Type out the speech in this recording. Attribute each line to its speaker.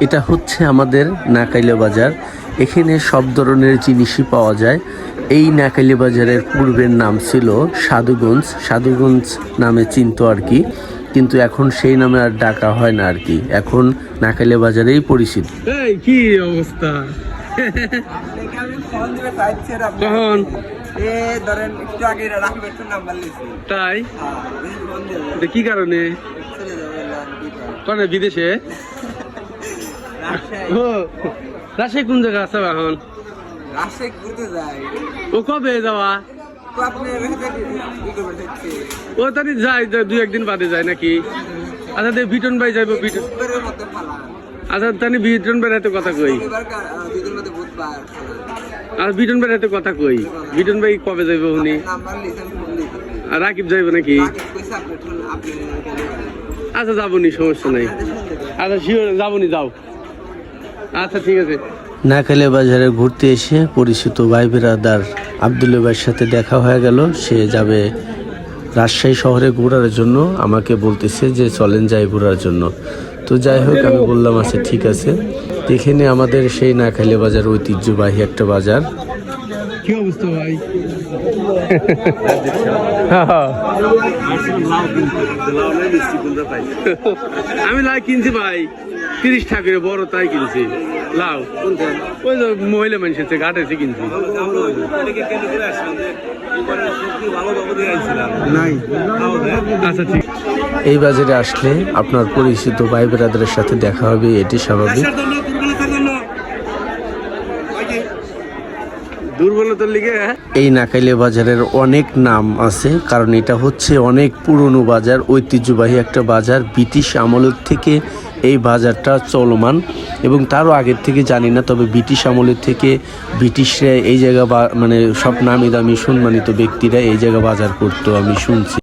Speaker 1: এটা হচ্ছে আমাদের নাকাইলে বাজার। এখানে সব ধরনের জিনিসই পাওয়া যায়। এই নাকাইলে বাজারের পূর্বের নাম ছিল সাধুগঞ্জ, সাধুগঞ্জ নামে চিনতো আর কি, কিন্তু এখন সেই নামে আর ডাকা হয় না আর কি, এখন নাকাইলে বাজারেই পরিচিত।
Speaker 2: এই কি অবস্থা? কখন তাই কি কারণে বিদেশে? ও রাজশাহী কোন জায়গা আছে এখন? ও কবে যাওয়া? ও তাই যায়, দুই একদিন বাদে যায় নাকি? আচ্ছা বিটন ভাই যাইব, আচ্ছা তানি বিটন ভাই এত কথা কই, আর বিটন ভাই এত কথা কই, বিটন ভাই কবে যাইব উনি? আর রাকিব যাইব নাকি? আচ্ছা যাবনি, সমস্যা নাই। আচ্ছা শিওর যাবনি, যাও। আচ্ছা ঠিক আছে।
Speaker 1: নাকাইলে বাজারে ঘুরতে এসে পরিচিত ভাই বেরাদার আব্দুল ভাইয়ের সাথে দেখা হয়ে গেল। সে যাবে রাজশাহী শহরে ঘোরার জন্য, আমাকে বলতেছে যে চলেন যাই ঘোরার জন্য। তো যাই হোক, আমি বললাম আচ্ছা ঠিক আছে। এখানে আমাদের সেই নাকাইলে বাজার ঐতিহ্যবাহী একটা বাজার।
Speaker 2: কি অবস্থা ভাই? আমি লাউ কিনছি ভাই 30 টাকা বড়, তাই কিনছি লাউ। ওই যে মহিলা মানুষের ঘাটে কিনছি। আচ্ছা ঠিক।
Speaker 1: এই বাজারে আসলে আপনার পরিচিত ভাই বেরাদারের সাথে দেখা হবে, এটি স্বাভাবিক।
Speaker 2: দুর্বলতার লিগে
Speaker 1: এই নাকাইলে বাজারের অনেক নাম আছে, কারণ এটা হচ্ছে অনেক পুরনো বাজার, ঐতিহ্যবাহী একটা বাজার। ব্রিটিশ আমলের থেকে এই বাজারটা চলমান, এবং তারও আগের থেকে জানি না, তবে ব্রিটিশ আমলের থেকে ব্রিটিশরা এই জায়গা মানে সব নামি দামি সম্মানিত ব্যক্তিরা এই জায়গা বাজার করতো, আমি শুনছি।